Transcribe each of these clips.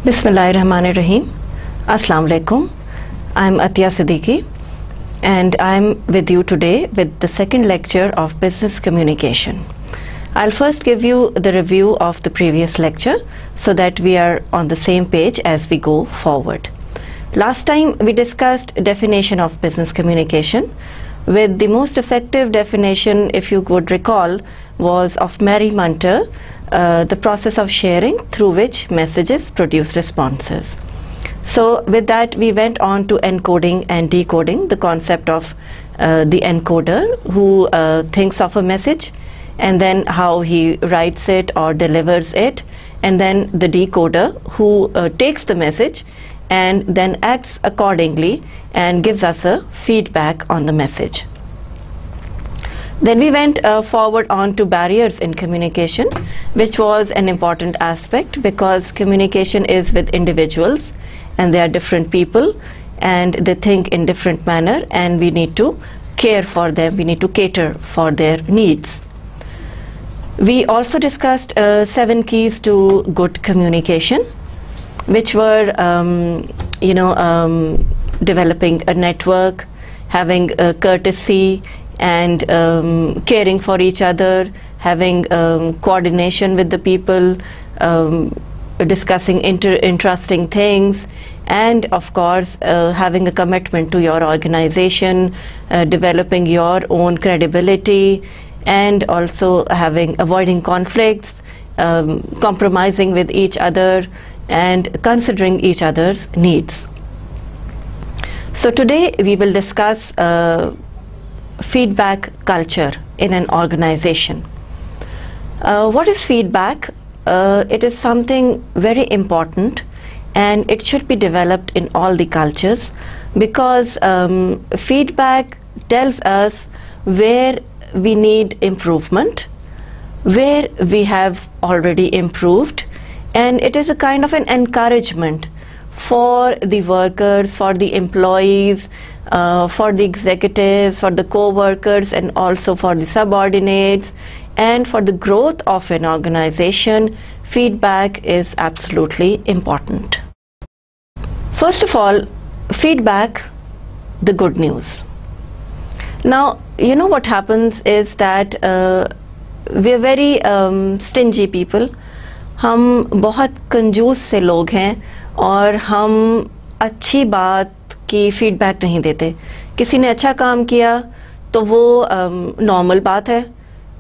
Bismillahirrahmanirrahim. Assalamu alaikum. I'm Atiya Siddiqui and I'm with you today with the second lecture of business communication. I'll first give you the review of the previous lecture so that we are on the same page as we go forward. Last time we discussed definition of business communication, with the most effective definition, if you could recall, was of Mary Munter, the process of sharing through which messages produce responses. So with that we went on to encoding and decoding, the concept of the encoder who thinks of a message and then how he writes it or delivers it, and then the decoder who takes the message and then acts accordingly and gives us a feedback on the message. Then we went forward on to barriers in communication, which was an important aspect because communication is with individuals and they are different people and they think in different manner, and we need to care for them, we need to cater for their needs. We also discussed 7 keys to good communication, which were developing a network, having courtesy and caring for each other, having coordination with the people, discussing interesting things, and of course having a commitment to your organization, developing your own credibility, and also avoiding conflicts, compromising with each other and considering each other's needs. So today we will discuss feedback culture in an organization. What is feedback? It is something very important and it should be developed in all the cultures because feedback tells us where we need improvement, where we have already improved, and it is a kind of an encouragement for the workers, for the employees, for the executives, for the co-workers, and also for the subordinates, and for the growth of an organization. Feedback is absolutely important. First of all, feedback, the good news. Now, you know what happens is that we are very stingy people. हम बहुत कंजूस से लोग हैं और हम अच्छी बात की फीडबैक नहीं देते. किसी ने अच्छा काम किया तो वो नॉर्मल बात है,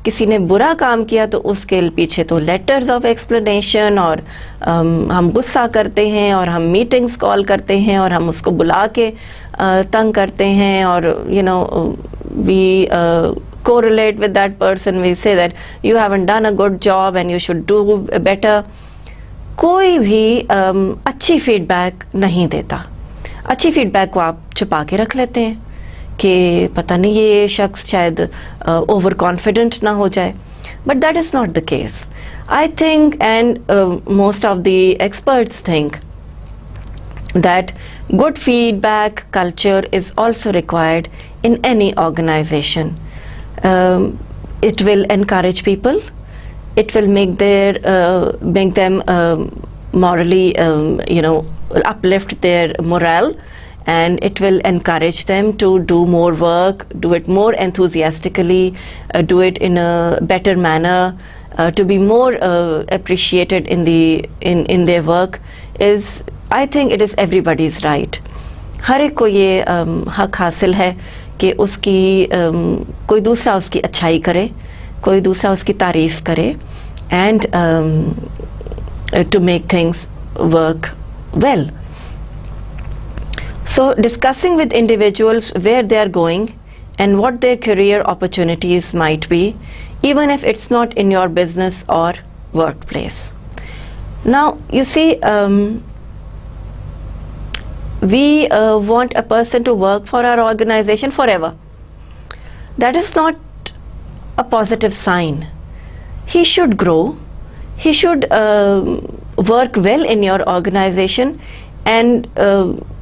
किसी ने बुरा काम किया तो उसके पीछे तो लेटर्स ऑफ एक्सप्लेनेशन और हम गुस्सा करते हैं और हम मीटिंग्स कॉल करते हैं और हम उसको बुला के तंग करते हैं और we correlate with that person, we say that you haven't done a good job and you should do better. कोई भी अच्छी फीडबैक नहीं देता. अच्छी फीडबैक को आप छुपा के रख लेते हैं कि पता नहीं ये शख्स शायद ओवर कॉन्फिडेंट ना हो जाए. But that is not the case. I think, and most of the experts think, that good feedback culture is also required in any organization. It will encourage people, it will make them morally uplift their morale, and it will encourage them to do more work, do it more enthusiastically, do it in a better manner, to be more appreciated in their work. Is, I think it is everybody's right. हर एक को ये हक हासिल है कि उसकी कोई दूसरा उसकी अच्छाई करे, कोई दूसरा उसकी तारीफ करे, and to make things work well. So discussing with individuals where they are going and what their career opportunities might be, even if it's not in your business or workplace. Now you see, we want a person to work for our organization forever. That is not a positive sign. He should grow, he should work well in your organization, and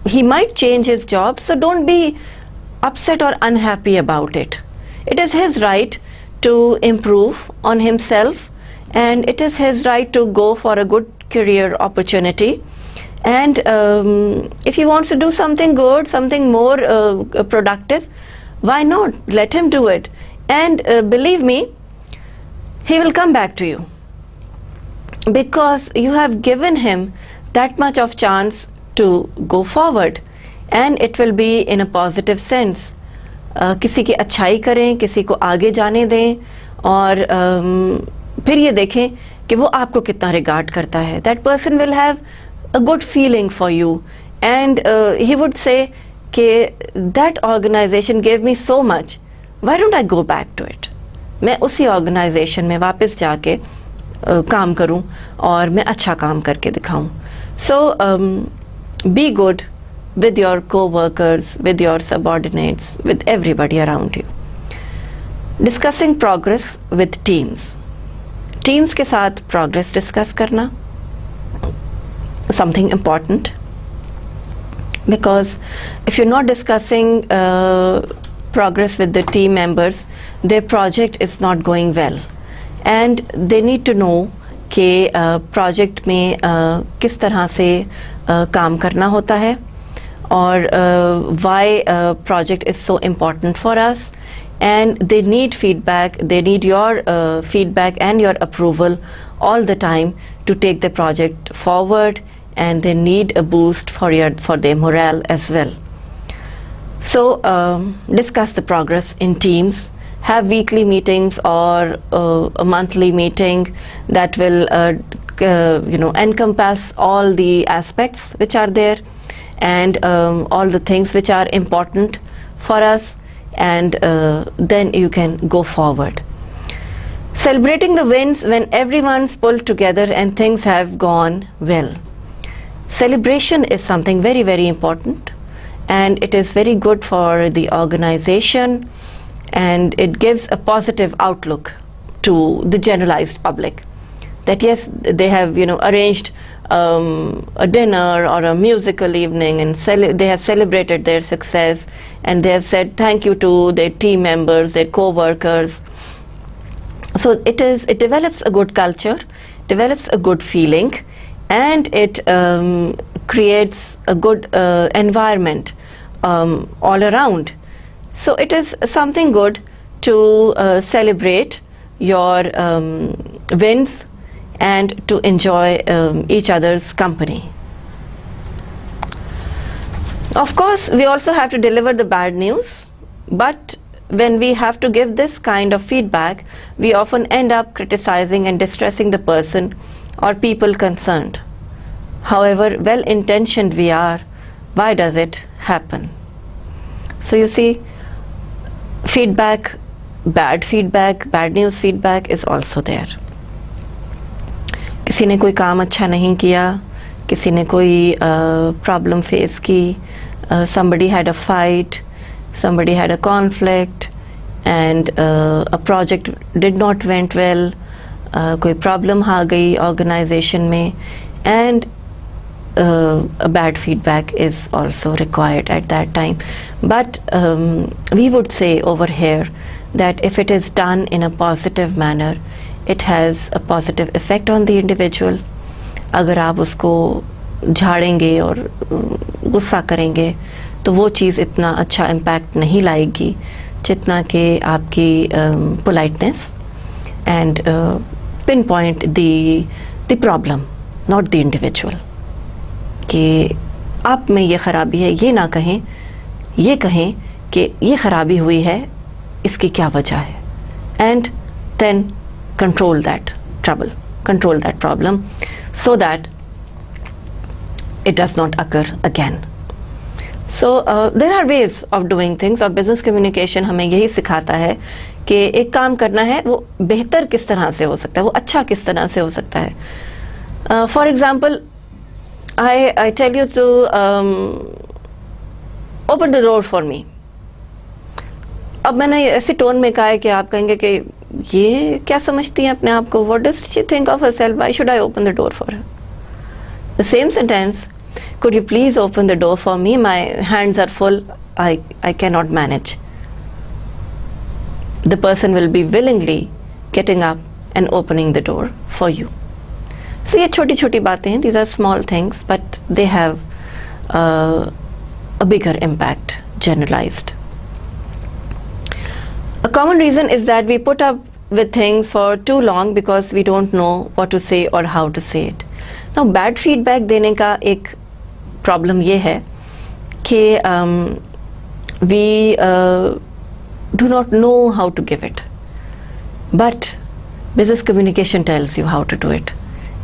he might change his job, so don't be upset or unhappy about it. It is his right to improve on himself, and it is his right to go for a good career opportunity. And if he wants to do something good, something more productive, why not? Let him do it. And believe me, he will come back to you, because you have given him that much of chance to go forward, and it will be in a positive sense. किसी की अच्छाई करें, किसी को आगे जाने दें, और फिर ये देखें कि वो आपको कितना रिगार्ड करता है. That person will have a good feeling for you, and he would say कि that organization gave me so much, why don't I go back to it? मैं उसी organization में वापस जाके काम करूं और मैं अच्छा काम करके दिखाऊं. So be good with your co-workers, with your subordinates, with everybody around you. Discussing progress with teams. Teams के साथ progress discuss करना, something important, because if you're not discussing progress with the team members, their project is not going well, and they need to know कि project में किस तरह से काम करना होता है, और why project is so important for us, and they need feedback. They need your feedback and your approval all the time to take the project forward, and they need a boost for their morale as well. So discuss the progress in teams. Have weekly meetings or a monthly meeting that will encompass all the aspects which are there, and all the things which are important for us, and then you can go forward. Celebrating the wins when everyone's pulled together and things have gone well. Celebration is something very, very important, and it is very good for the organization, and it gives a positive outlook to the generalized public, that yes, they have arranged a dinner or a musical evening, and they have celebrated their success, and they have said thank you to their team members, their co-workers. So it develops a good culture, develops a good feeling, and it creates a good environment all around. So it is something good to celebrate your wins and to enjoy each other's company. Of course, we also have to deliver the bad news, but when we have to give this kind of feedback, we often end up criticizing and distressing the person or people concerned. However well-intentioned we are, why does it happen? So you see, feedback, bad news feedback is also there. किसी ने कोई काम अच्छा नहीं किया, किसी ने कोई problem face की, somebody had a fight, somebody had a conflict, and a project did not went well, कोई problem आ गई organization में, and a bad feedback is also required at that time. But we would say over here that if it is done in a positive manner, it has a positive effect on the individual. अगर आप उसको झाड़ेंगे और गुस्सा करेंगे तो वो चीज़ इतना अच्छा इम्पैक्ट नहीं लाएगी जितना कि आपकी politeness and pinpoint the problem, not the individual. कि आप में ये ख़राबी है, ये ना कहें, ये कहें कि ये ख़राबी हुई है, इसकी क्या वजह है, and then control that trouble, control that problem, so that it does not occur again. So there are ways of doing things, और business communication हमें यही सिखाता है कि एक काम करना है वो बेहतर किस तरह से हो सकता है, वो अच्छा किस तरह से हो सकता है. For example, I tell you to open the door for me. अब मैंने ऐसे टोन में कहा है कि आप कहेंगे कि ये क्या समझती हैं अपने आप को, what does she think of herself, why should I open the door for her? The same sentence, could you please open the door for me, my hands are full, I cannot manage. The person will be willingly getting up and opening the door for you. So ये छोटी छोटी बातें हैं, these are small things, but they have a bigger impact generalized. A common reason is that we put up with things for too long because we don't know what to say or how to say it. Now bad feedback देने का एक problem ये है कि we do not know how to give it, but business communication tells you how to do it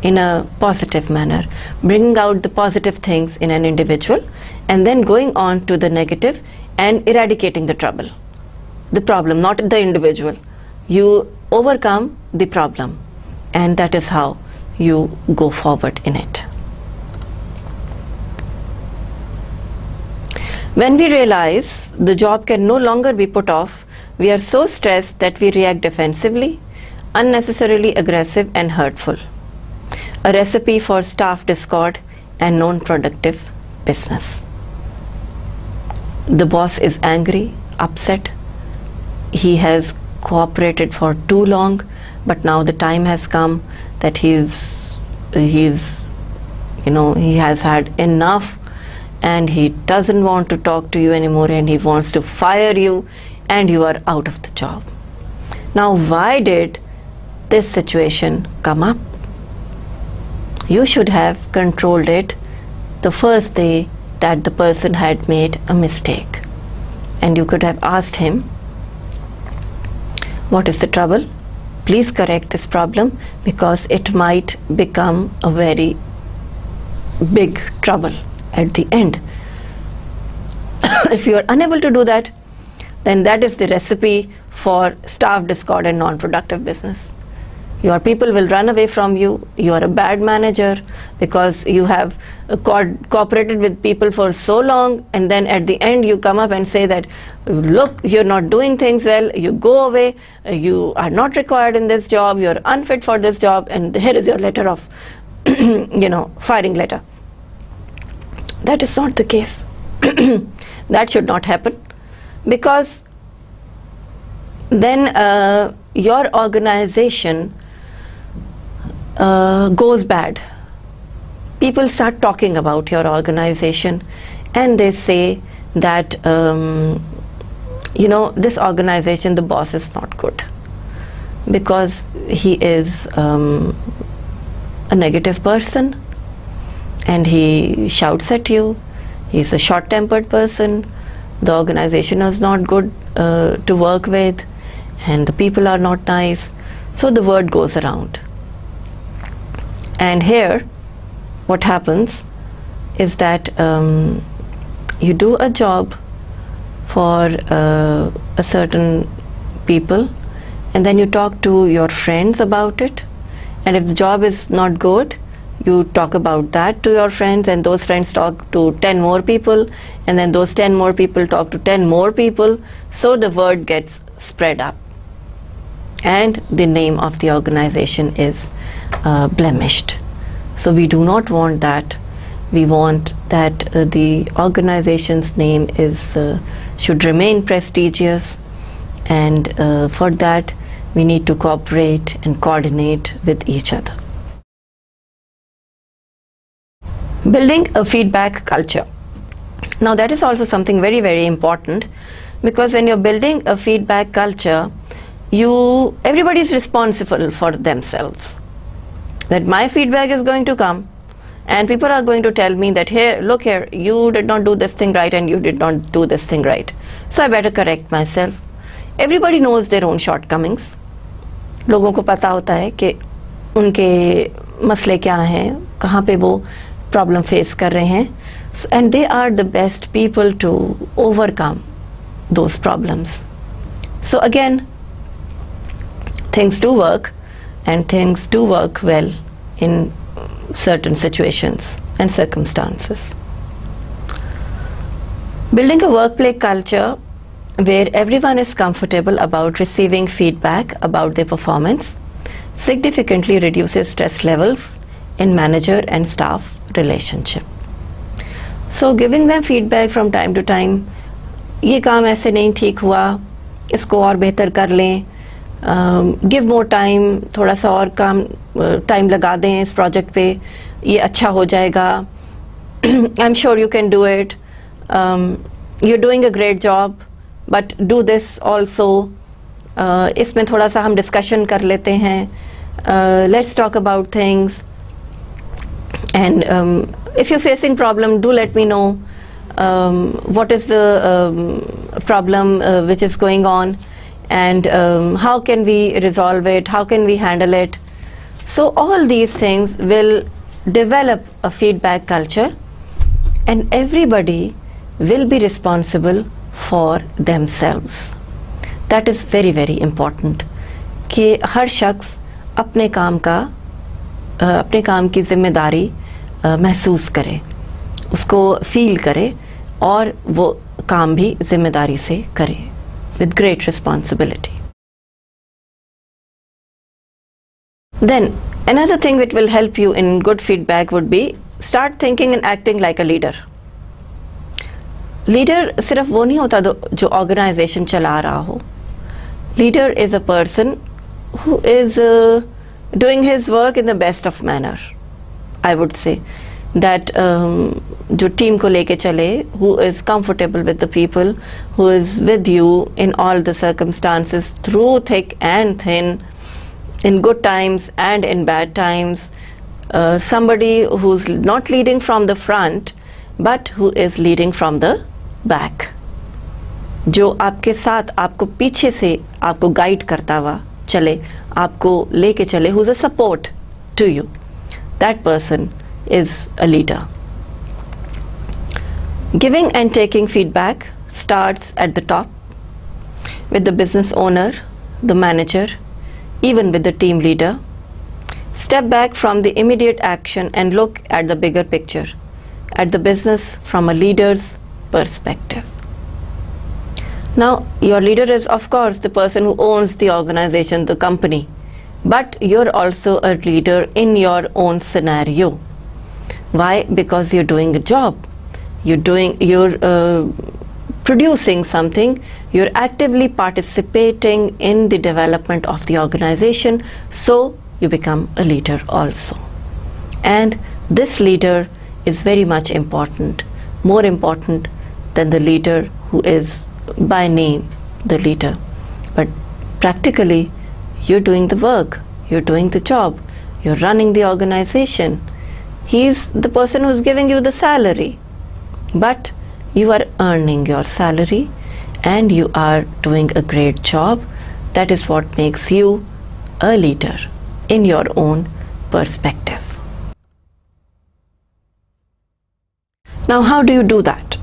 in a positive manner, bringing out the positive things in an individual and then going on to the negative and eradicating the problem, not the individual. You overcome the problem, and that is how you go forward in it. When we realize the job can no longer be put off, we are so stressed that we react defensively, unnecessarily aggressive and hurtful. A recipe for staff discord and non-productive business. The boss is angry, upset. He has cooperated for too long, but now the time has come that he has had enough, and he doesn't want to talk to you anymore, and he wants to fire you, and you are out of the job. Now, why did this situation come up? You should have controlled it the first day that the person had made a mistake, and you could have asked him, what is the trouble? Please correct this problem, because it might become a very big trouble at the end. If you are unable to do that, then that is the recipe for staff discord and non-productive business. Your people will run away from you. You are a bad manager because you have cooperated with people for so long, and then at the end you come up and say that, look, you're not doing things well, you go away, you are not required in this job, you're unfit for this job, and here is your letter of firing letter. That is not the case. That should not happen, because then your organization goes bad. People start talking about your organization, and they say that this organization, the boss is not good because he is a negative person, and he shouts at you. He's a short-tempered person. The organization is not good to work with, and the people are not nice. So the word goes around. And here what happens is that you do a job for a certain people, and then you talk to your friends about it, and if the job is not good, you talk about that to your friends, and those friends talk to 10 more people, and then those 10 more people talk to 10 more people. So the word gets spread up, and the name of the organization is blemished. So we do not want that. We want that the organization's name should remain prestigious, and for that we need to cooperate and coordinate with each other. Building a feedback culture. Now that is also something very, very important, because when you're building a feedback culture, everybody is responsible for themselves. That my feedback is going to come, and people are going to tell me that, here, look here, you did not do this thing right, and you did not do this thing right, so I better correct myself. Everybody knows their own shortcomings. लोगों को पता होता है कि उनके मसले क्या हैं, कहाँ पे वो problem face कर रहे हैं, and they are the best people to overcome those problems. So again, things do work, and things do work well in certain situations and circumstances. Building a workplace culture where everyone is comfortable about receiving feedback about their performance significantly reduces stress levels in manager and staff relationship. So giving them feedback from time to time, ये काम ऐसे नहीं ठीक हुआ, इसको और बेहतर कर लें, गिव मोर टाइम, थोड़ा सा और काम टाइम लगा दें इस प्रोजेक्ट पे, ये अच्छा हो जाएगा, I am sure you can do it, you are doing a great job but do this also, इसमें थोड़ा सा हम डिस्कशन कर लेते हैं, let's talk about things, and if you're facing problem, do let me know what is the problem which is going on, and how can we resolve it, how can we handle it. So all these things will develop a feedback culture, and everybody will be responsible for themselves. That is very very important कि हर शख्स अपने काम की जिम्मेदारी महसूस करे, उसको feel करे और वो काम भी जिम्मेदारी से करे with great responsibility. Then another thing which will help you in good feedback would be start thinking and acting like a leader. Leader सिर्फ वो नहीं होता जो ऑर्गेनाइजेशन चला रहा हो. Leader is a person who is doing his work in the best of manner. I would say that जो team को लेके चले, who is comfortable with the people, who is with you in all the circumstances, through thick and thin, in good times and in bad times, somebody who's not leading from the front but who is leading from the back, जो आपके साथ, आपको पीछे से आपको guide करता हुआ चले, आपको लेके चले, who's a support to you. That person is a leader. Giving and taking feedback starts at the top with the business owner, the manager, even with the team leader. Step back from the immediate action and look at the bigger picture, at the business from a leader's perspective. Now, your leader is of course the person who owns the organization, the company, but you're also a leader in your own scenario. Why? Because you're doing a job, you're producing something, you're actively participating in the development of the organization, so you become a leader also. And this leader is very much important, more important than the leader who is by name the leader, but practically you're doing the work, you're doing the job, you're running the organization. He's the person who's giving you the salary, but you are earning your salary and you are doing a great job. That is what makes you a leader in your own perspective. Now, how do you do that?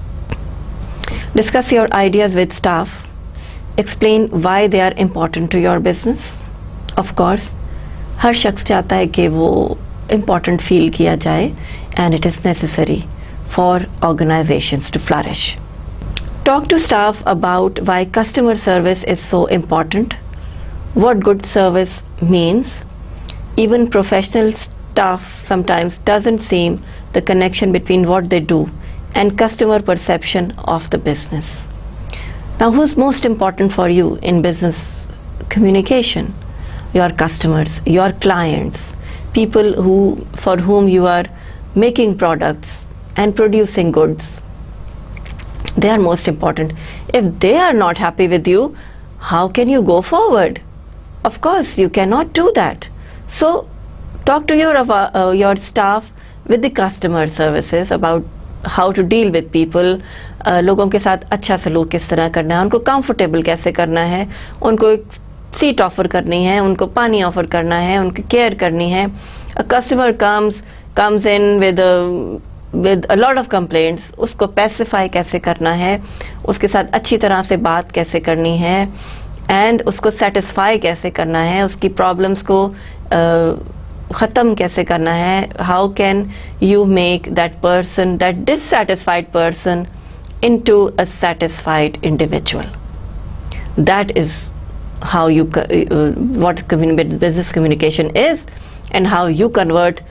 Discuss your ideas with staff. Explain why they are important to your business. Of course, हर शख्स चाहता है कि वो important feel किया जाए, and it is necessary for organizations to flourish. Talk to staff about why customer service is so important, what good service means. Even professional staff sometimes doesn't seem the connection between what they do and customer perception of the business. Now, who's most important for you in business communication? Your customers, your clients, people for whom you are making products and producing goods. They are most important. If they are not happy with you, how can you go forward? Of course, you cannot do that. So, talk to your staff with the customer services about how to deal with people. लोगों के साथ अच्छा सलूक किस तरह करना है, उनको comfortable कैसे करना है, उनको सीट ऑफर करनी है, उनको पानी ऑफर करना है, उनकी केयर करनी है. A customer comes in with a lot of complaints, उसको pacify कैसे करना है, उसके साथ अच्छी तरह से बात कैसे करनी है, and उसको satisfy कैसे करना है, उसकी problems को ख़त्म कैसे करना है. How can you make that person, that dissatisfied person, into a satisfied individual? That is how you what business communication is, and how you convert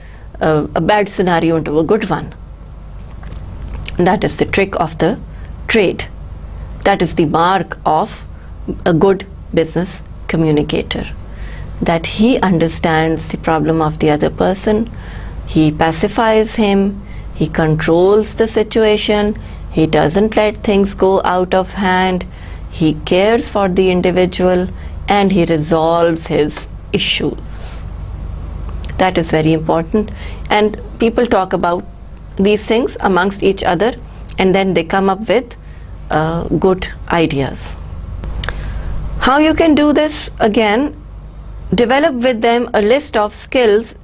a bad scenario into a good one. That is the trick of the trade. That is the mark of a good business communicator, that he understands the problem of the other person, he pacifies him, he controls the situation, he doesn't let things go out of hand, he cares for the individual, and he resolves his issues. That is very important, and people talk about these things amongst each other, and then they come up with good ideas. How you can do this? Again, develop with them a list of skills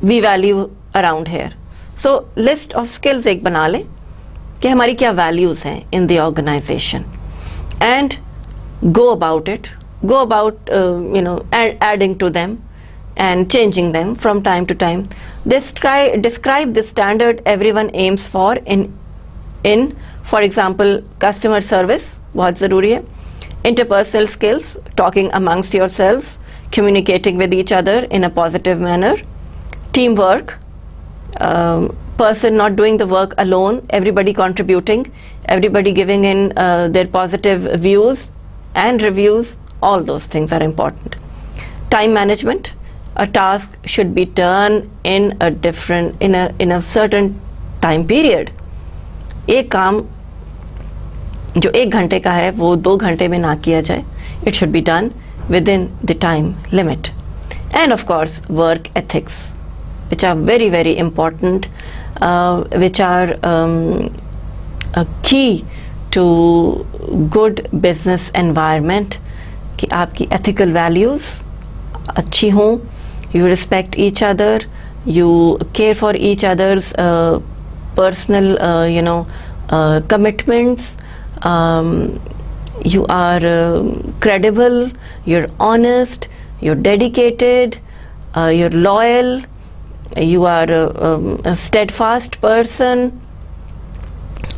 we value around here. So list of skills एक बना ले कि हमारी क्या values हैं in the organization, and go about it. Go about adding to them and changing them from time to time. Describe the standard everyone aims for in for example customer service, बहुत ज़रूरी है, interpersonal skills, talking amongst yourselves, communicating with each other in a positive manner, teamwork, person not doing the work alone, everybody contributing, everybody giving in their positive views and reviews. All those things are important. Time management, a task should be done in a certain time period. एक काम जो 1 घंटे का है वो 2 घंटे में ना किया जाए. It should be done within the time limit. And of course work ethics, which are very very important, which are a key to good business environment. कि आपकी ethical values अच्छी हों, you respect each other, you care for each other's personal commitments, you are credible, you're honest, you're dedicated, you're loyal, you are a steadfast person.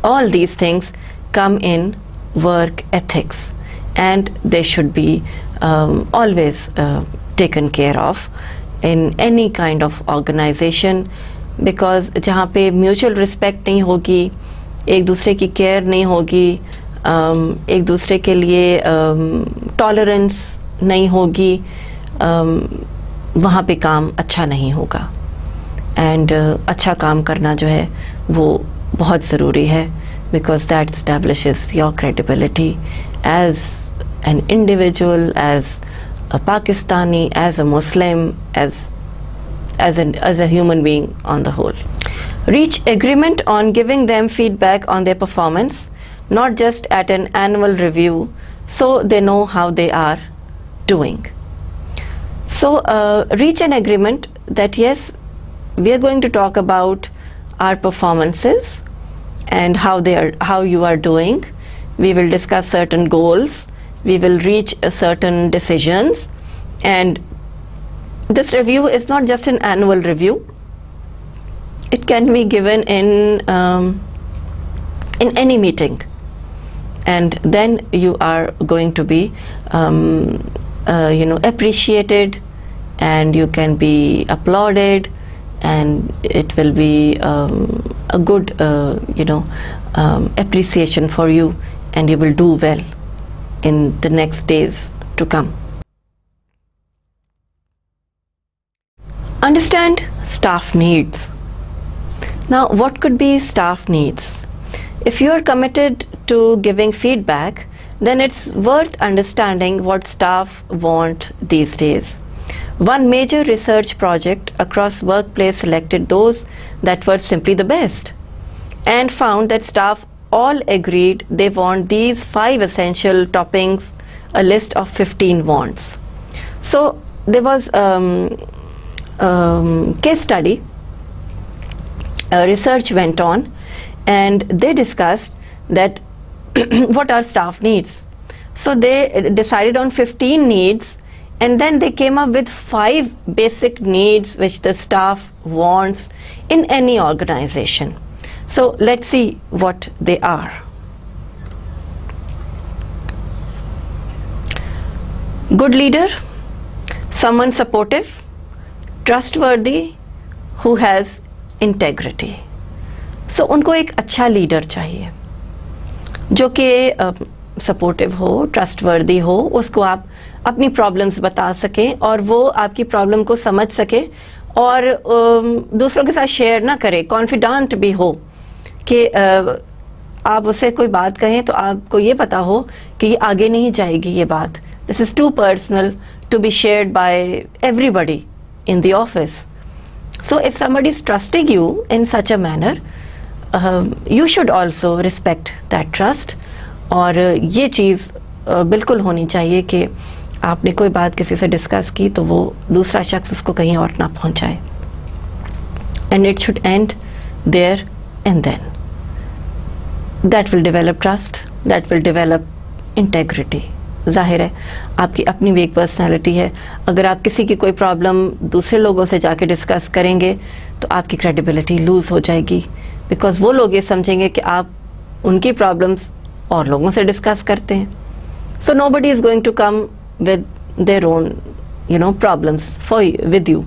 All these things come in work ethics, and they should be always taken care of in any kind of organization, because जहाँ पे mutual respect नहीं होगी, एक दूसरे की care नहीं होगी, एक दूसरे के लिए tolerance नहीं होगी, वहाँ पे काम अच्छा नहीं होगा. And अच्छा काम करना जो है वो बहुत ज़रूरी है, because that establishes your credibility as an individual, as a Pakistani, as a Muslim, as a human being on the whole. Reach agreement on giving them feedback on their performance, not just at an annual review, so they know how they are doing. So reach an agreement that yes, we are going to talk about our performances and how you are doing. We will discuss certain goals, we will reach certain decisions, and this review is not just an annual review. It can be given in any meeting, and then you are going to be appreciated, and you can be applauded, and it will be a good appreciation for you, and you will do well in the next days to come. Understand staff needs. Now, what could be staff needs? If you are committed to giving feedback, then it's worth understanding what staff want these days. One major research project across workplace selected those that were simply the best, and found that staff all agreed they want these 5 essential toppings, a list of 15 wants. So there was case study, research went on, and they discussed that what are staff needs. So they decided on 15 needs, and then they came up with 5 basic needs which the staff wants in any organization. So let's see what they are. Good leader, someone supportive, trustworthy, who has integrity. So उनको एक अच्छा leader चाहिए जो कि supportive हो, trustworthy हो, उसको आप अपनी प्रॉब्लम्स बता सकें और वो आपकी प्रॉब्लम को समझ सके और दूसरों के साथ शेयर ना करे, कॉन्फिडेंट भी हो कि आप उससे कोई बात कहें तो आपको ये पता हो कि ये आगे नहीं जाएगी ये बात. This is too personal to be shared by everybody in the office. So if somebody is trusting you in such a manner, you should also respect that trust. और ये चीज़ बिल्कुल होनी चाहिए कि आपने कोई बात किसी से डिस्कस की तो वो दूसरा शख्स उसको कहीं और ना पहुंचाए. And it should end there and then. That will develop trust, that will develop integrity. जाहिर है आपकी अपनी भी एक पर्सनैलिटी है. अगर आप किसी की कोई प्रॉब्लम दूसरे लोगों से जाके डिस्कस करेंगे तो आपकी क्रेडिबिलिटी लूज हो जाएगी, बिकॉज वो लोग ये समझेंगे कि आप उनकी प्रॉब्लम्स और लोगों से डिस्कस करते हैं. So nobody is going to come with their own problems for with you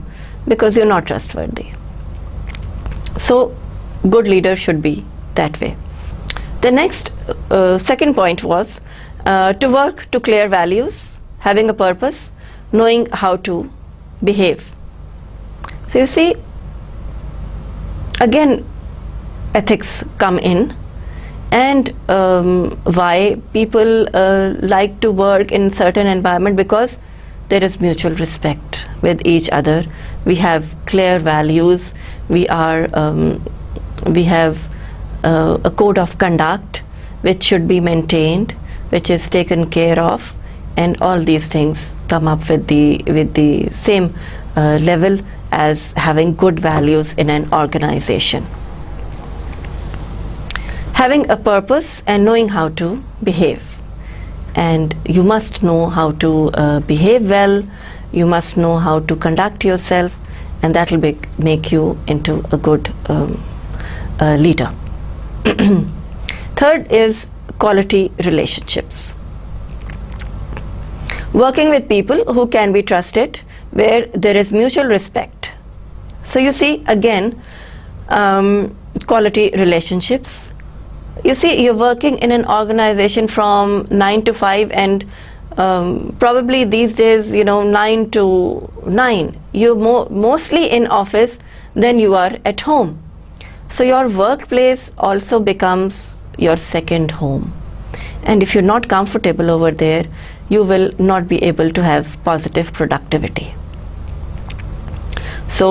because you are not trustworthy. So good leader should be that way. The next second point was to work to clear values, having a purpose, knowing how to behave. So you see, again ethics come in, and why people like to work in certain environment, because there is mutual respect with each other. We have clear values, we have a code of conduct which should be maintained, which is taken care of, and all these things come up with the same level as having good values in an organization. Having a purpose and knowing how to behave, and you must know how to behave well, you must know how to conduct yourself, and that will make you into a good leader. Third is quality relationships. Working with people who can be trusted, where there is mutual respect. So you see, again, quality relationships. You see, you're working in an organization from 9 to 5, and probably these days, 9 to 9. You're mostly in office than you are at home. So your workplace also becomes your second home, and if you're not comfortable over there, you will not be able to have positive productivity. So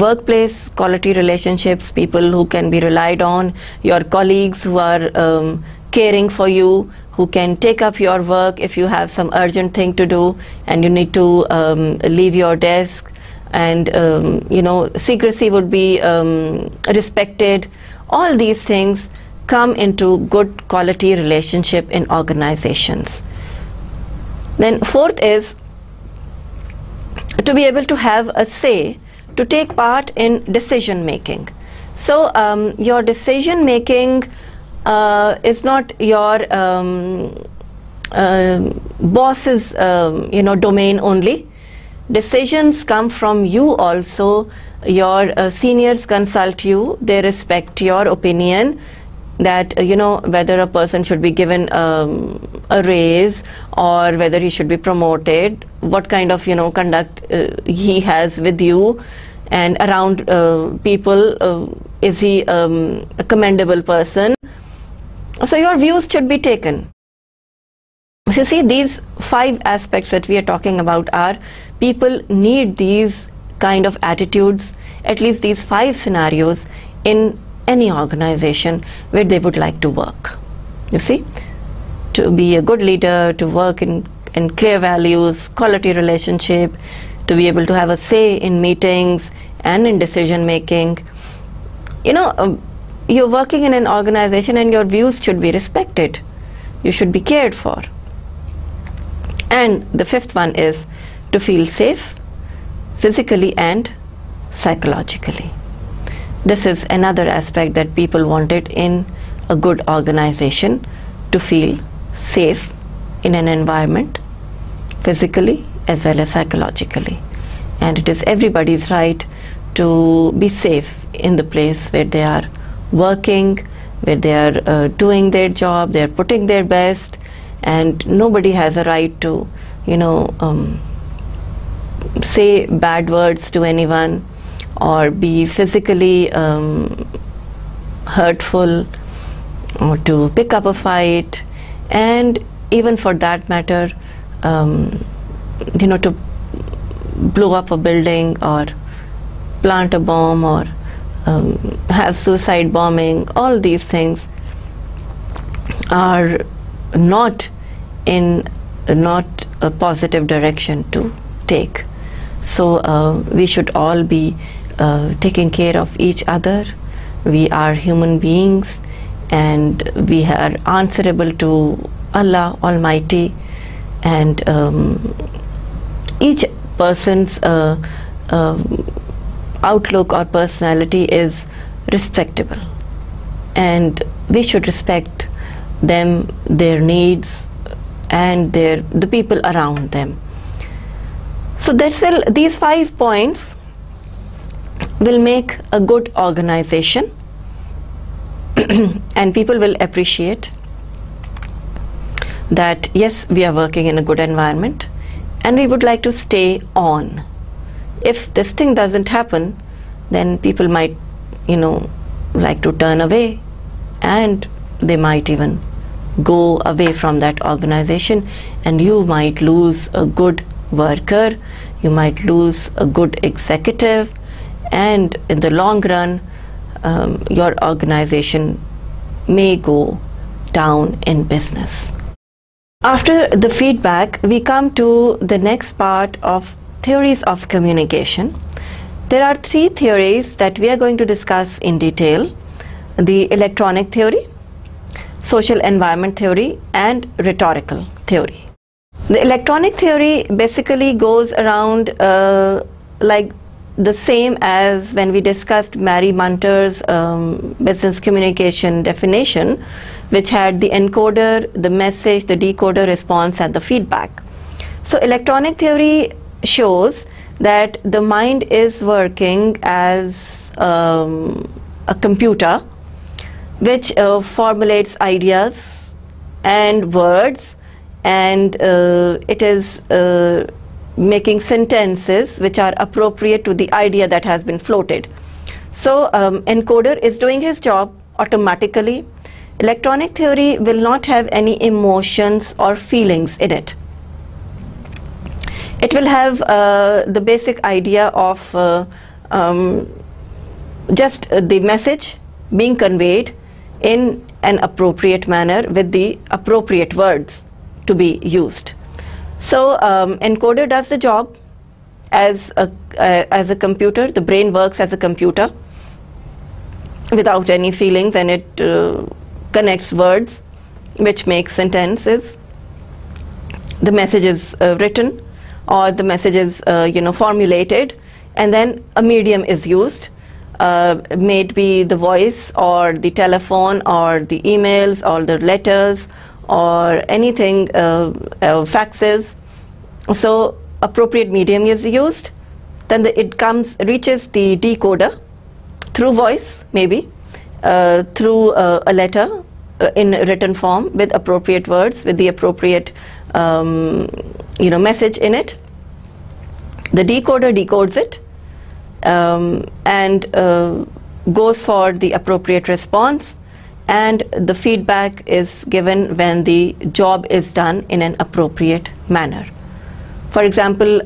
workplace quality relationships, people who can be relied on, your colleagues who are caring for you, who can take up your work if you have some urgent thing to do and you need to leave your desk, and secrecy would be respected. All these things come into good quality relationship in organizations. Then fourth is to be able to have a say, to take part in decision making. So your decision making is not your boss's domain only. Decisions come from you also. Your seniors consult you, they respect your opinion, that whether a person should be given a raise or whether he should be promoted, what kind of conduct he has with you and around people, is he a commendable person. So your views should be taken. So you see, these 5 aspects that we are talking about are, people need these kind of attitudes, at least these 5 scenarios in any organization where they would like to work. You see, to be a good leader, to work in clear values, quality relationship, to be able to have a say in meetings and in decision making. You're working in an organization and your views should be respected, you should be cared for. And the 5th one is to feel safe physically and psychologically. This is another aspect that people wanted in a good organization, to feel safe in an environment, physically as well as psychologically. And it is everybody's right to be safe in the place where they are working, where they are doing their job, they are putting their best, and nobody has a right to say bad words to anyone, or be physically hurtful, or to pick up a fight, and even for that matter, to blow up a building, or plant a bomb, or have suicide bombing. All these things are not a positive direction to take. So we should all be taking care of each other. We are human beings, and we are answerable to Allah Almighty, and each person's outlook or personality is respectable, and we should respect them, their needs, and the people around them. So these 5 points will make a good organization and people will appreciate that yes, we are working in a good environment and we would like to stay on. If this thing doesn't happen, then people might like to turn away, and they might even go away from that organization, and you might lose a good worker, you might lose a good executive, and in the long run your organization may go down in business. After the feedback, we come to the next part of theories of communication. There are 3 theories that we are going to discuss in detail: the electronic theory, social environment theory, and rhetorical theory. The electronic theory basically goes around like the same as when we discussed Mary Munter's business communication definition, which had the encoder, the message, the decoder, response, and the feedback. So electronic theory shows that the mind is working as a computer which formulates ideas and words, and it is making sentences which are appropriate to the idea that has been floated. So encoder is doing his job automatically. Electronic theory will not have any emotions or feelings in it. It will have the basic idea of just the message being conveyed in an appropriate manner with the appropriate words to be used. So encoder does the job as a computer. The brain works as a computer without any feelings, and it connects words which make sentences. The message is written, or the message is formulated, and then a medium is used, may it be the voice or the telephone or the emails or the letters or anything, faxes. So appropriate medium is used, then it reaches the decoder through voice, maybe through a letter in written form with appropriate words, with the appropriate message in it. The decoder decodes it and goes for the appropriate response, and the feedback is given when the job is done in an appropriate manner. For example,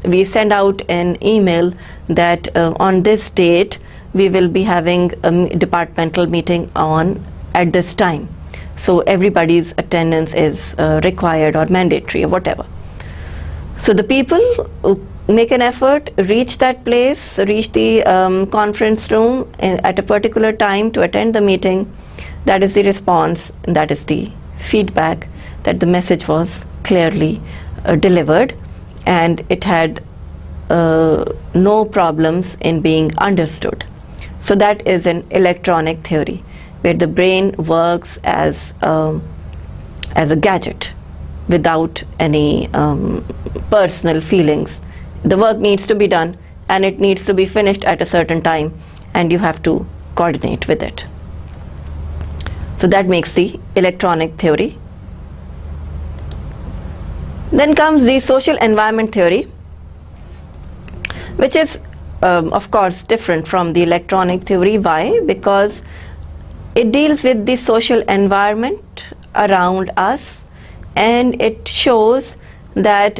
we send out an email that on this date we will be having a departmental meeting at this time. So everybody's attendance is required or mandatory or whatever. So the people who make an effort, reach that place, reach the conference room at a particular time to attend the meeting. That is the response, that is the feedback, that the message was clearly delivered and it had no problems in being understood. So that is an electronic theory, where the brain works as a gadget without any personal feelings. The work needs to be done and it needs to be finished at a certain time, and you have to coordinate with it. So that makes the electronic theory. Then comes the social environment theory, which is of course different from the electronic theory. Why? Because it deals with the social environment around us, and it shows that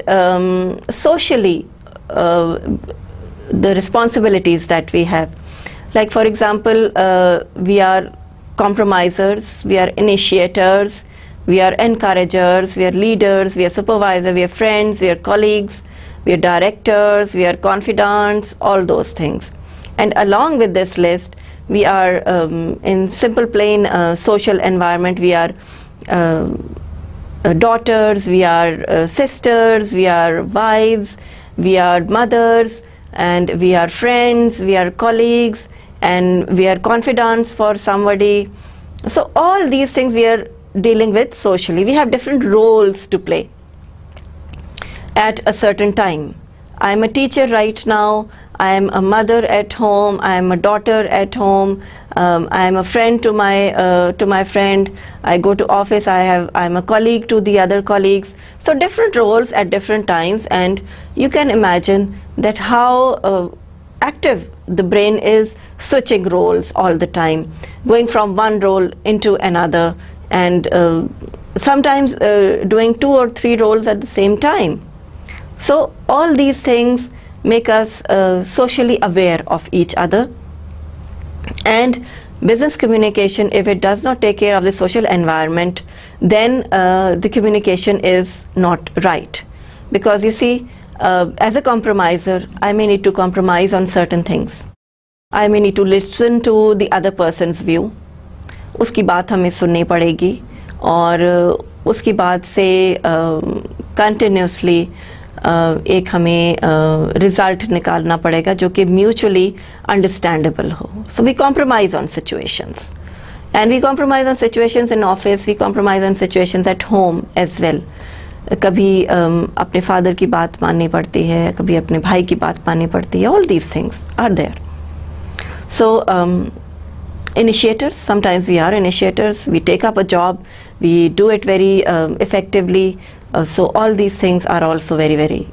socially the responsibilities that we have. Like for example, we are compromisers, we are initiators, we are encouragers, we are leaders, we are supervisors, we are friends, we are colleagues, we are directors, we are confidants, all those things. And along with this list, we are in simple plain social environment, we are daughters, we are sisters, we are wives, we are mothers, and we are friends, we are colleagues, and we are confidants for somebody. So all these things we are dealing with socially. We have different roles to play at a certain time. I am a teacher right now, I am a mother at home, I am a daughter at home, I am a friend to my friend, I go to office, I am a colleague to the other colleagues. So different roles at different times, and you can imagine that how active the brain is, switching roles all the time, going from one role into another, and sometimes doing 2 or 3 roles at the same time. So all these things make us socially aware of each other. And business communication, if it does not take care of the social environment, then the communication is not right. Because you see, as a compromiser, I may need to compromise on certain things. I may need to listen to the other person's view. उसकी बात हमें सुननी पड़ेगी, और उसकी बात से continuously एक हमें रिजल्ट निकालना पड़ेगा जो कि म्यूचुअली अंडरस्टैंडेबल हो. So we compromise on situations, and we compromise on situations in office, we compromise on situations at home as well. कभी अपने फादर की बात माननी पड़ती है, कभी अपने भाई की बात माननी पड़ती है. All these things are there. So initiators, sometimes we are initiators, we take up a job, we do it very effectively. So all these things are also very, very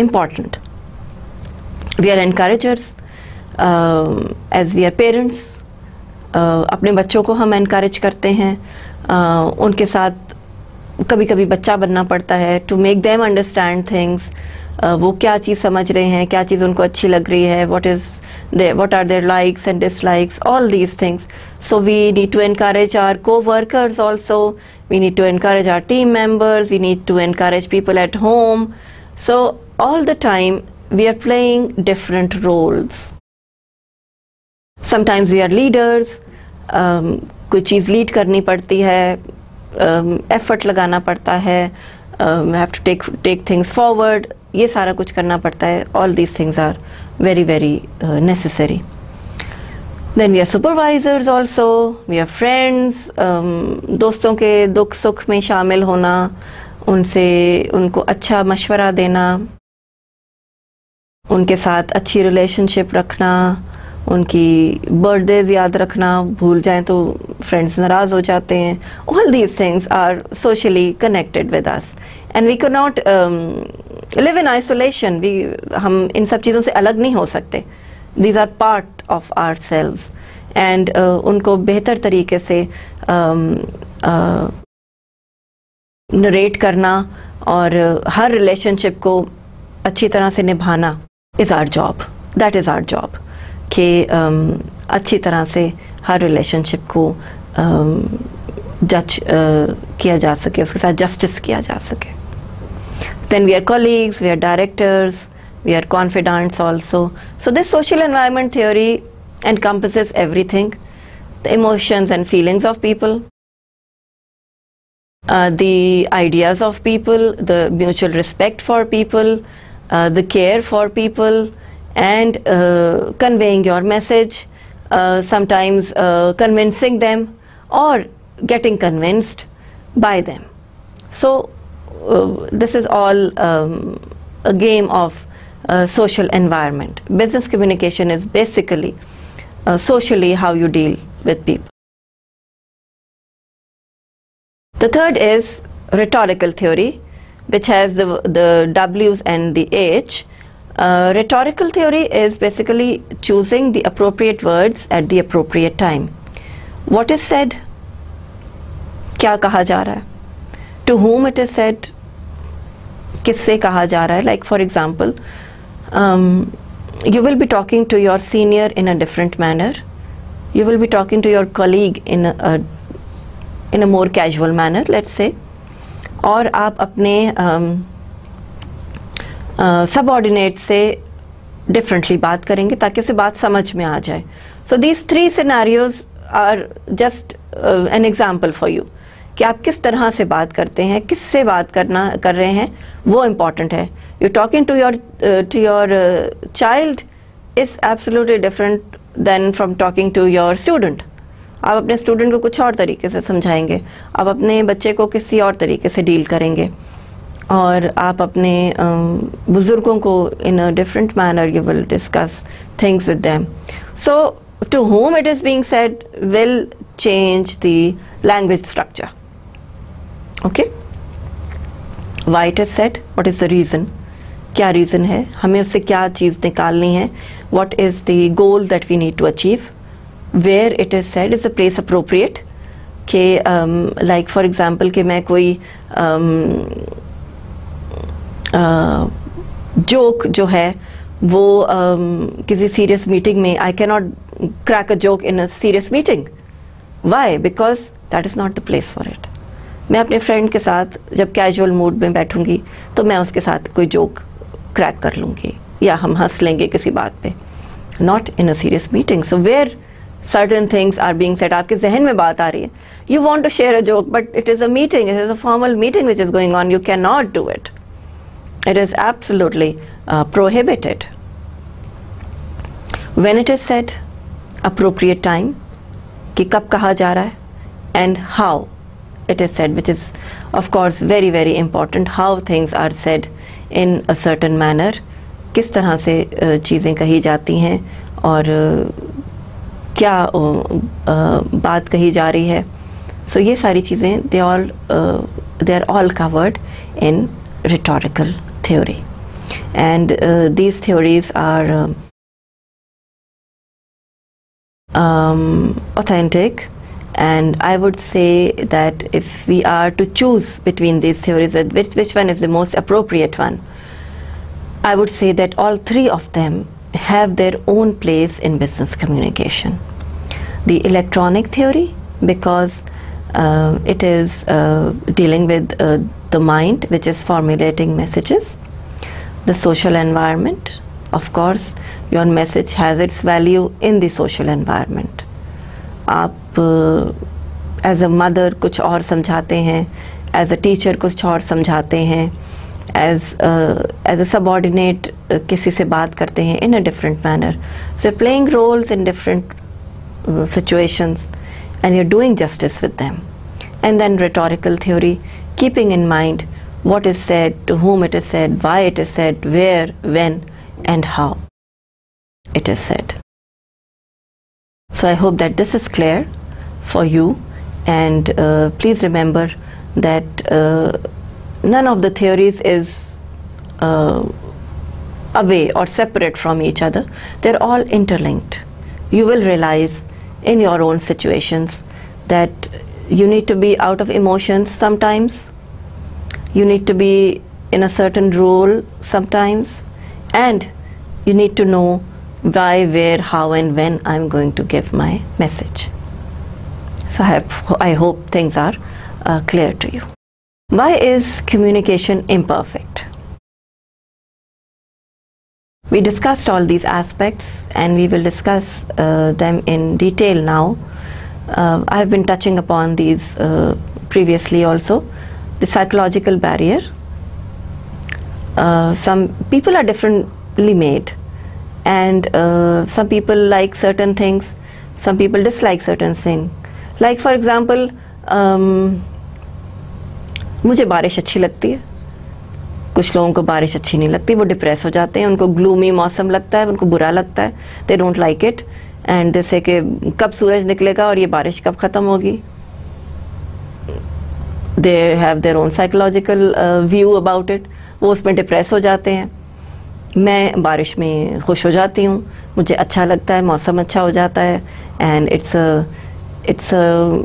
important. We are encouragers, as we are parents. अपने बच्चों को हम encourage करते हैं, उनके साथ कभी कभी बच्चा बनना पड़ता है to make them understand things. वो क्या चीज़ समझ रहे हैं, क्या चीज़ उनको अच्छी लग रही है, what are their likes and dislikes, all these things. So we need to encourage our co-workers also, we need to encourage our team members, we need to encourage people at home. So all the time we are playing different roles. Sometimes we are leaders, कोई चीज़ lead करनी पड़ती है, effort लगाना पड़ता है, we have to take things forward. ये सारा कुछ करना पड़ता है. All these things are very, very necessary. Then we are supervisors also, we are friends, दोस्तों के दुख सुख में शामिल होना, उनको अच्छा मशवरा देना, उनके साथ अच्छी रिलेशनशिप रखना, उनकी बर्थडेज याद रखना, भूल जाएं तो फ्रेंड्स नाराज हो जाते हैं. All these things are socially connected with us, and we cannot live in isolation. हम इन सब चीज़ों से अलग नहीं हो सकते. These are part of ourselves, and उनको बेहतर तरीके से नरेट करना और हर रिलेशनशिप को अच्छी तरह से निभाना is our job. That is our job. कि अच्छी तरह से हर रिलेशनशिप को जज किया जा सके, उसके साथ जस्टिस किया जा सके. Then we are colleagues, we are directors, we are confidants also. So this social environment theory encompasses everything: the emotions and feelings of people, the ideas of people, the mutual respect for people, the care for people, and conveying your message, sometimes convincing them or getting convinced by them. So this is all a game of social environment. Business communication is basically socially how you deal with people. The third is rhetorical theory, which has the W's and the H. Rhetorical theory is basically choosing the appropriate words at the appropriate time. What is said? क्या कहा जा रहा है? To whom it is said? किससे कहा जा रहा है? Like for example, you will be talking to your senior in a different manner. You will be talking to your colleague in a more casual manner, let's say. और आप अपने subordinate से differently बात करेंगे ताकि उसे बात समझ में आ जाए. So these 3 scenarios are just an example for you कि आप किस तरह से बात करते हैं, किससे बात कर रहे हैं, वो इम्पॉर्टेंट है. You talking to your child is absolutely different then from talking to your student. आप अपने स्टूडेंट को कुछ और तरीके से समझाएंगे, आप अपने बच्चे को किसी और तरीके से डील करेंगे, और आप अपने बुजुर्गों को in a different manner you will discuss things with them. So to whom it is being said will change the language structure. Okay? Why it is said? What is the reason? क्या reason है? हमें उससे क्या चीज़ निकालनी है? What is the goal that we need to achieve? Where it is said is a place appropriate. कि like for example कि मैं कोई जोक जो है वो किसी सीरियस मीटिंग में I can not crack a joke in a serious meeting. Why? Because that is not the place for it. मैं अपने फ्रेंड के साथ जब कैजुअल मूड में बैठूंगी तो मैं उसके साथ कोई जोक क्रैक कर लूँगी या हम हंस लेंगे किसी बात पे. Not in a serious meeting. So where certain things are being said, आपके जहन में बात आ रही है, you want to share a joke but it is a meeting, it is a formal meeting which is going on, you cannot do it. It is absolutely prohibited. When it is said, appropriate time, कि कब कहा जा रहा है, and how it is said, which is of course very very important. How things are said in a certain manner, किस तरह से चीज़ें कही जाती हैं और क्या बात कही जा रही है. सो ये सारी चीज़ें they are all covered in rhetorical theory, and these theories are authentic, and I would say that if we are to choose between these theories, which one is the most appropriate one, I would say that all 3 of them have their own place in business communication. The electronic theory, because it is dealing with the mind, which is formulating messages. The social environment, of course, your message has its value in the social environment. आप as a mother कुछ और समझाते हैं, as a teacher कुछ और समझाते हैं, as a subordinate किसी से बात करते हैं in a different manner. So playing roles in different situations, and you're doing justice with them. And then rhetorical theory, keeping in mind what is said, to whom it is said, why it is said, where, when, and how it is said. So I hope that this is clear for you, and please remember that none of the theories is away or separate from each other. They're all interlinked. You will realize in your own situations that you need to be out of emotions sometimes, you need to be in a certain role sometimes, and you need to know why, where, how and when I'm going to give my message. So I hope things are clear to you. Why is communication imperfect? We discussed all these aspects, and we will discuss them in detail now. I have been touching upon these previously also. The psychological barrier. Some people are differently made, and some people like certain things, some people dislike certain things. Like for example, मुझे बारिश अच्छी लगती है, कुछ लोगों को बारिश अच्छी नहीं लगती, वो डिप्रेस हो जाते हैं, उनको ग्लूमी मौसम लगता है, उनको बुरा लगता है, they don't like it, and जैसे कि कब सूरज निकलेगा और ये बारिश कब ख़त्म होगी. They have their own psychological view about it, वो उसमें डिप्रेस हो जाते हैं। मैं बारिश में खुश हो जाती हूँ, मुझे अच्छा लगता है, मौसम अच्छा हो जाता है, एंड इट्स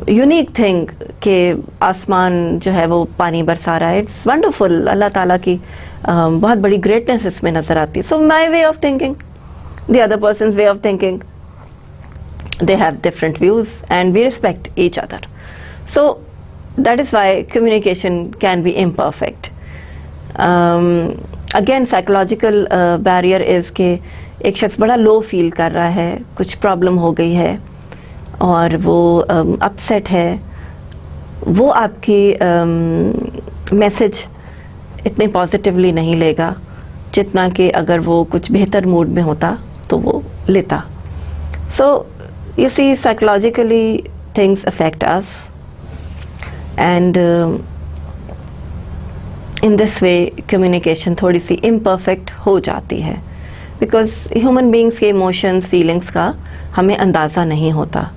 यूनिक थिंग कि आसमान जो है वो पानी बरसा रहा है। इट्स वंडरफुल, अल्लाह ताला की बहुत बड़ी ग्रेटनेस इसमें नज़र आती है। So my way of thinking, the other person's way of thinking, they have different views and we respect each other. So that is why communication can be imperfect. Again, psychological barrier is कि एक शख्स बड़ा low feel कर रहा है, कुछ problem हो गई है और वो अपसेट है, वो आपकी मैसेज इतने पॉजिटिवली नहीं लेगा जितना कि अगर वो कुछ बेहतर मूड में होता तो वो लेता। So you see, psychologically things affect us, and in this way communication थोड़ी सी imperfect हो जाती है, because human beings के emotions, feelings का हमें अंदाज़ा नहीं होता,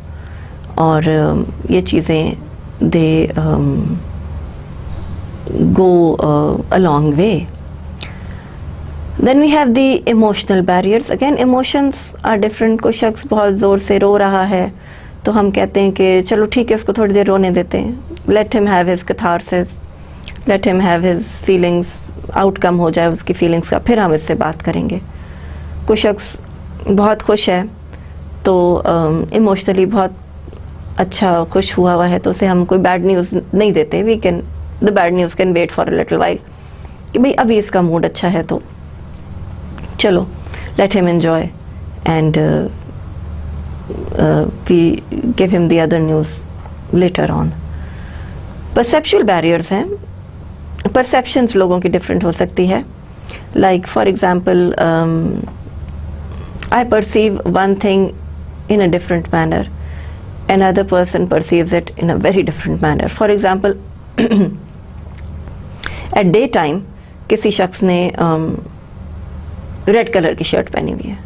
और ये चीज़ें they go a long way. Then we have the emotional barriers. Again, emotions are different. कोई शख्स बहुत ज़ोर से रो रहा है तो हम कहते हैं कि चलो ठीक है, उसको थोड़ी देर रोने देते हैं, let him have his catharsis, let him have his feelings, outcome हो जाए उसकी फीलिंग्स का, फिर हम इससे बात करेंगे। कोई शख्स बहुत खुश है तो इमोशनली बहुत अच्छा खुश हुआ है तो उसे हम कोई बैड न्यूज़ नहीं देते। We can, the bad news can wait for a little while, कि भाई अभी इसका मूड अच्छा है तो चलो let him enjoy, and we give him the other news later on. Perceptual barriers हैं, perceptions लोगों की different हो सकती है। Like for example, I perceive one thing in a different manner, another person perceives it in a very different manner. For example, at daytime किसी शख्स ने red colour की शर्ट पहनी हुई है,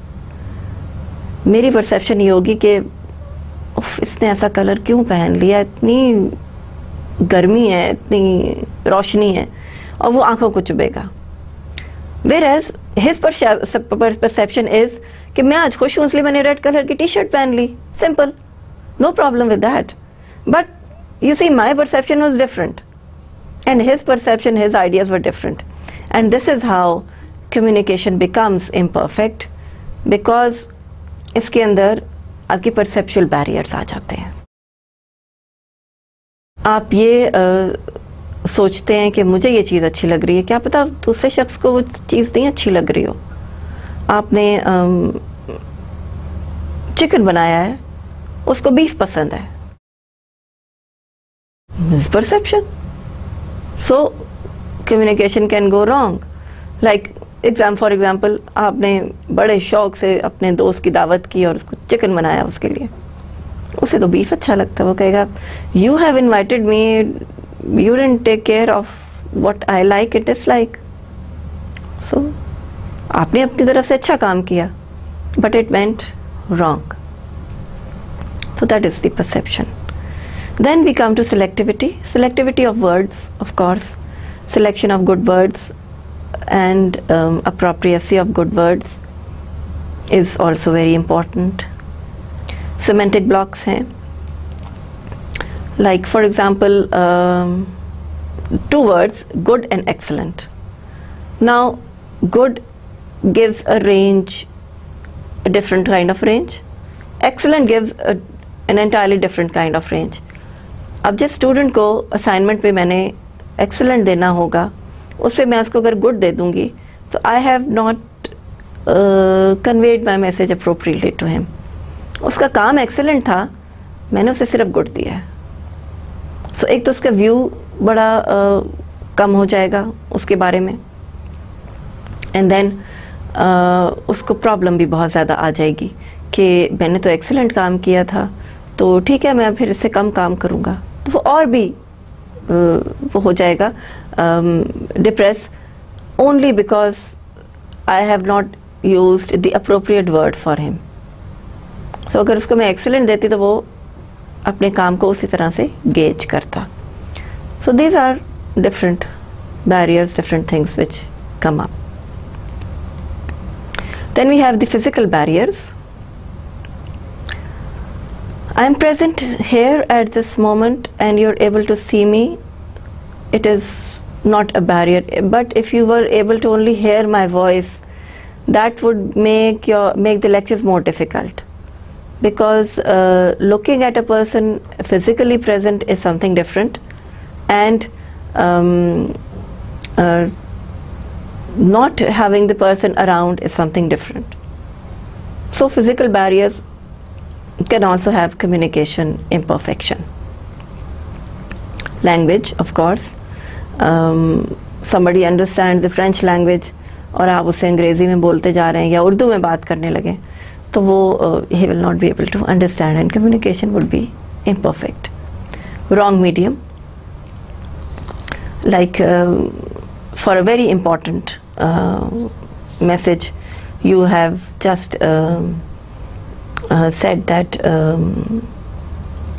मेरी परसेप्शन ये होगी कि उफ, इसने ऐसा कलर क्यों पहन लिया, इतनी गर्मी है, इतनी रोशनी है, और वो आंखों को चुभेगा। Whereas his perception is कि मैं आज खुश हूँ इसलिए मैंने रेड कलर की टी शर्ट पहन ली, simple, no problem with that. But you see, my perception was different and his perception, his ideas were different, and this is how communication becomes imperfect, because इसके अंदर आपकी perceptual barriers आ जाते हैं। आप ये सोचते हैं कि मुझे ये चीज़ अच्छी लग रही है, क्या पता दूसरे शख्स को वो चीज़ नहीं अच्छी लग रही हो। आपने चिकन बनाया है, उसको बीफ पसंद है, perception. So communication can go wrong. Like for example, आपने बड़े शौक से अपने दोस्त की दावत की और उसको चिकन बनाया उसके लिए, उसे तो बीफ अच्छा लगता है, वो कहेगा you have invited me, you didn't take care of what I like and dislike. So आपने अपनी तरफ से अच्छा काम किया, but it went wrong. So that is the perception. Then we come to selectivity. Selectivity of words, of course, selection of good words and appropriacy of good words is also very important. Semantic blocks हैं, like for example, two words, good and excellent. Now good gives a range, a different kind of range. Excellent gives an entirely different kind of range. अब जिस student को assignment पे मैंने excellent देना होगा, उस पर मैं उसको अगर गुड दे दूंगी तो I have not conveyed my message appropriately to him. उसका काम एक्सेलेंट था, मैंने उसे सिर्फ गुड दिया है। सो एक तो उसका व्यू बड़ा कम हो जाएगा उसके बारे में, एंड देन उसको प्रॉब्लम भी बहुत ज़्यादा आ जाएगी कि मैंने तो एक्सेलेंट काम किया था, तो ठीक है मैं फिर इससे कम काम करूँगा, तो वो और भी वो हो जाएगा depress, only because I have not used the appropriate word for him. So अगर उसको मैं एक्सेलेंट देती तो वो अपने काम को उसी तरह से गेज करता। So these are different barriers, different things which come up. Then we have the physical barriers. I am present here at this moment and you're able to see me. It is not a barrier, but if you were able to only hear my voice, that would make the lectures more difficult, because looking at a person physically present is something different, and not having the person around is something different. So physical barriers can also have communication imperfection. Language, of course. Somebody understands the French language और आप उससे अंग्रेज़ी में बोलते जा रहे हैं या उर्दू में बात करने लगे, तो वो he will not be able to understand and communication would be imperfect. Wrong medium. Like for a very important message, you have just said that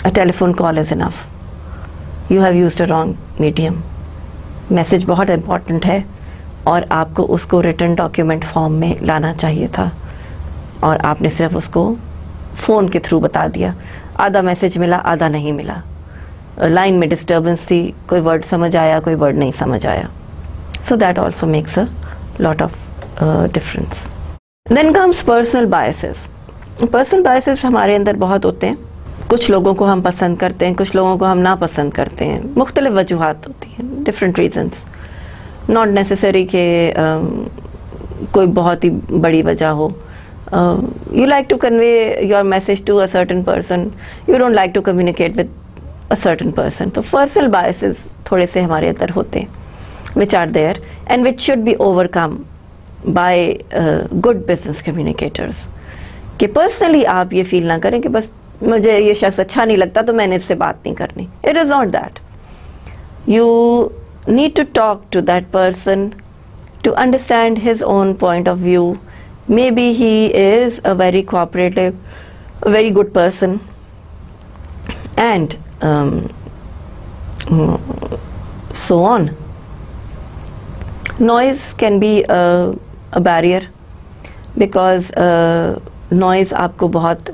a telephone call is enough. You have used a wrong medium. Message बहुत important है और आपको उसको written document form में लाना चाहिए था, और आपने सिर्फ उसको फ़ोन के थ्रू बता दिया. आधा मैसेज मिला, आधा नहीं मिला. लाइन में डिस्टर्बेंस थी, कोई वर्ड समझ आया, कोई वर्ड नहीं समझ आया. So that also makes a lot of difference. Then comes personal biases. Personal biases हमारे अंदर बहुत होते हैं. कुछ लोगों को हम पसंद करते हैं, कुछ लोगों को हम नापसंद करते हैं. मुख्तलिफ वजूहात होती हैं, डिफरेंट रीजंस. नॉट नेसेसरी कि कोई बहुत ही बड़ी वजह हो. You like to convey your message to a certain person, you don't like to communicate with a certain person. तो पर्सनल बायसेस थोड़े से हमारे अंदर होते हैं, which are there and which should be overcome by good business communicators. कि personally आप ये फील ना करें कि बस मुझे ये शख्स अच्छा नहीं लगता तो मैंने इससे बात नहीं करनी. It is not that. You need to talk to that person to understand his own point of view. Maybe he is a very cooperative, a very good person, and so on. Noise can be a barrier because noise आपको बहुत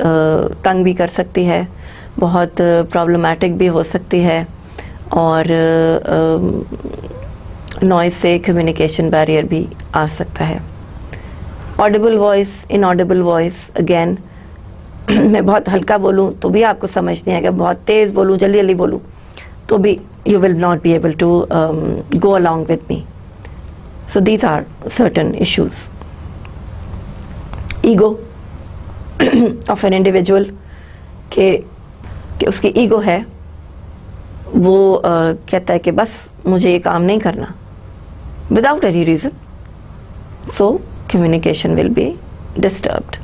तंग भी कर सकती है, बहुत problematic भी हो सकती है, और नॉइज़ से कम्युनिकेशन बैरियर भी आ सकता है. Audible voice, inaudible voice. Again मैं बहुत हल्का बोलूँ तो भी आपको समझ नहीं आएगा, बहुत तेज़ बोलूँ, जल्दी जल्दी बोलूँ तो भी you will not be able to go along with me. So these are certain issues. Ego of an individual, कि उसकी ईगो है, वो कहता है कि बस मुझे ये काम नहीं करना without any reason. So communication will be disturbed.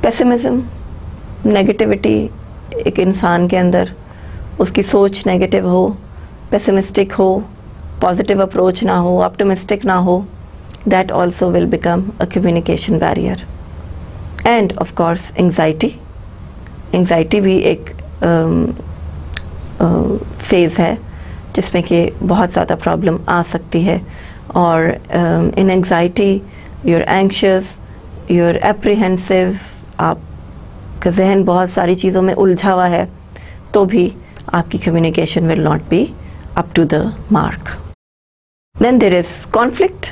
Pessimism, negativity. एक इंसान के अंदर उसकी सोच नेगेटिव हो, पेसिमिस्टिक हो, पॉजिटिव अप्रोच ना हो, ऑप्टिमिस्टिक ना हो, that also will become a communication barrier. End of course anxiety. Anxiety भी एक फेज़ है जिसमें कि बहुत ज़्यादा प्रॉब्लम आ सकती है, और in anxiety you are anxious, you are apprehensive. आपका जहन बहुत सारी चीज़ों में उलझा हुआ है, तो भी आपकी communication will not be up to the mark. Then there is conflict.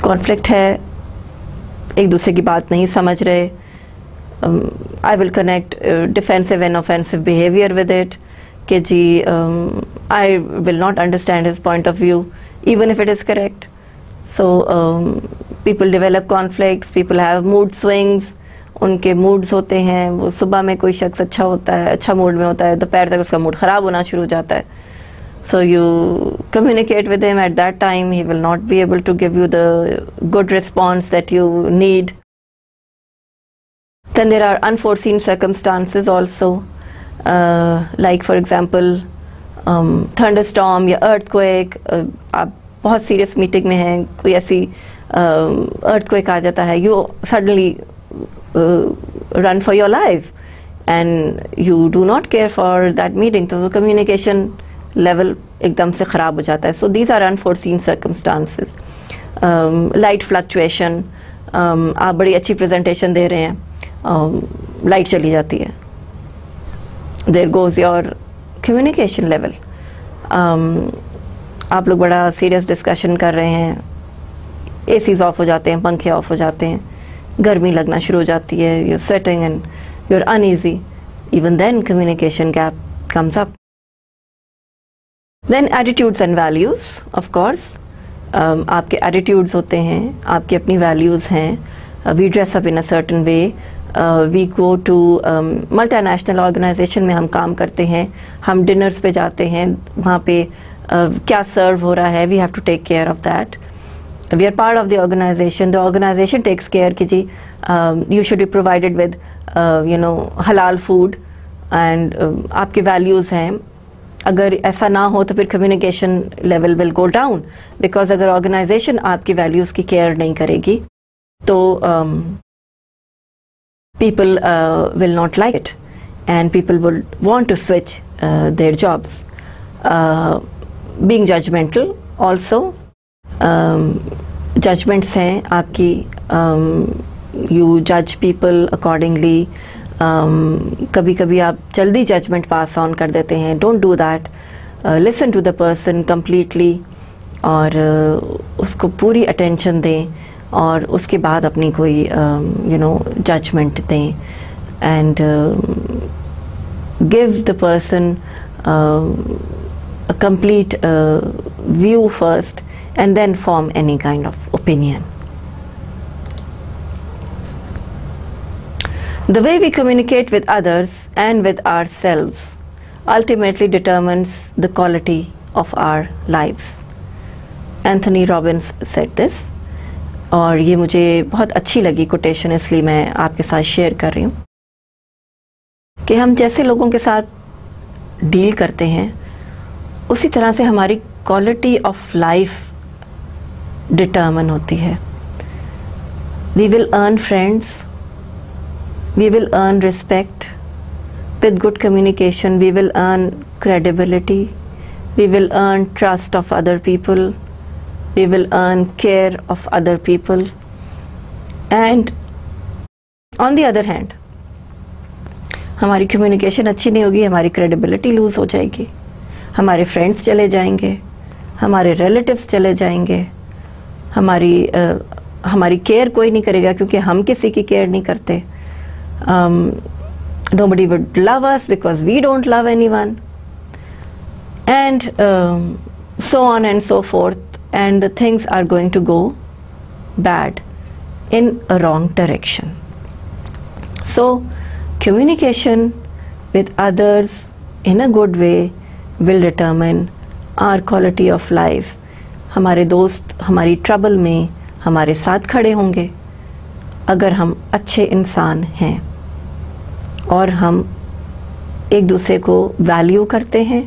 Conflict है, एक दूसरे की बात नहीं समझ रहे. I will connect defensive and offensive behaviour with it, कि जी I will not understand his point of view even if it is correct. So people develop conflicts, people have mood swings. उनके मूड्स होते हैं, वो सुबह में कोई शख्स अच्छा होता है, अच्छा मूड में होता है, दोपहर तक उसका मूड ख़राब होना शुरू हो जाता है. So you communicate with him at that time, he will not be able to give you the good response that you need. Then there are unforeseen circumstances also, like for example thunderstorm या earthquake. आप बहुत serious meeting में हैं, कोई ऐसी earthquake आ जाता है, you suddenly run for your life and you do not care for that meeting, तो communication level एकदम से ख़राब हो जाता है. So these are unforeseen circumstances. Light fluctuation, आप बड़ी अच्छी presentation दे रहे हैं, light चली जाती है. There goes your communication level. आप लोग बड़ा serious discussion कर रहे हैं, ACs ऑफ हो जाते हैं, पंखे ऑफ हो जाते हैं, गर्मी लगना शुरू हो जाती है, you're sweating and you're uneasy. Even then communication gap comes up. Then attitudes and values, of course. आपके attitudes होते हैं, आपकी अपनी values हैं. We dress up in a certain way. We go to multinational organization में हम काम करते हैं, हम dinners पे जाते हैं, वहाँ पे क्या serve हो रहा है, we have to take care of that. We are part of the organization. The organization takes care कि जी you should be provided with halal food and आपके values हैं. अगर ऐसा ना हो तो फिर communication level will go down, because अगर organization आपकी values की care नहीं करेगी तो people will not like it and people will want to switch their jobs. Being judgmental also. Judgments हैं आपकी, you judge people accordingly. कभी कभी आप जल्दी judgment pass on कर देते हैं. Don't do that. Listen to the person completely और उसको पूरी attention दें और उसके बाद अपनी कोई judgment दें and give the person a complete view first and then form any kind of opinion. The way we communicate with others and with ourselves ultimately determines the quality of our lives. Anthony Robbins said this, और ये मुझे बहुत अच्छी लगी quotation, इसलिए मैं आपके साथ शेयर कर रही हूँ कि हम जैसे लोगों के साथ डील करते हैं उसी तरह से हमारी क्वालिटी ऑफ लाइफ डिटर्मिन होती है. We will earn friends, we will earn respect. With good communication we will earn credibility, we will earn trust of other people, we will earn care of other people. And on the other hand, हमारी communication अच्छी नहीं होगी, हमारी credibility lose हो जाएगी, हमारे friends चले जाएंगे, हमारे relatives चले जाएंगे, हमारी केयर कोई नहीं करेगा क्योंकि हम किसी की केयर नहीं करते. Nobody would love us because we don't love anyone, and so on and so forth, and the things are going to go bad in a wrong direction. So communication with others in a good way will determine our quality of life. हमारे दोस्त हमारी trouble में हमारे साथ खड़े होंगे अगर हम अच्छे इंसान हैं और हम एक दूसरे को वैल्यू करते हैं,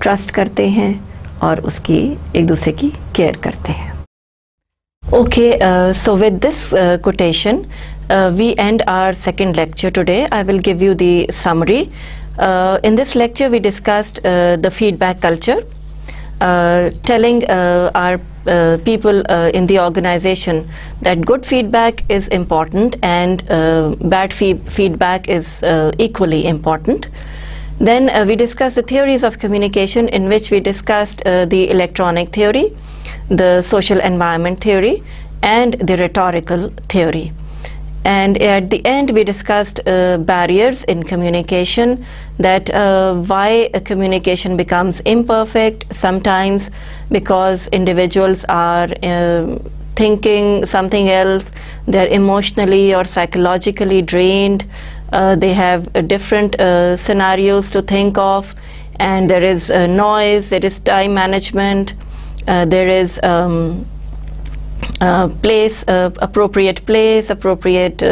ट्रस्ट करते हैं और उसकी एक दूसरे की केयर करते हैं. Okay, so with this quotation we end our second lecture today. I will give you the summary. In this lecture we discussed the feedback culture, telling our people in the organization that good feedback is important and bad feedback is equally important. Then we discussed the theories of communication, in which we discussed the electronic theory, the social environment theory and the rhetorical theory. And at the end we discussed barriers in communication, that why communication becomes imperfect sometimes because individuals are thinking something else, they're emotionally or psychologically drained, they have different scenarios to think of, and there is noise, there is time management, there is appropriate place, appropriate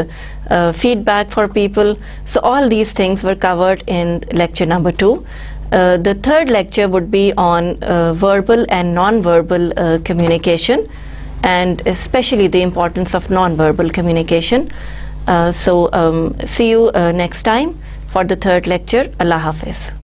feedback for people. So all these things were covered in lecture number 2. The third lecture would be on verbal and non-verbal communication, and especially the importance of non-verbal communication. So see you next time. for the third lecture. Allah Hafiz.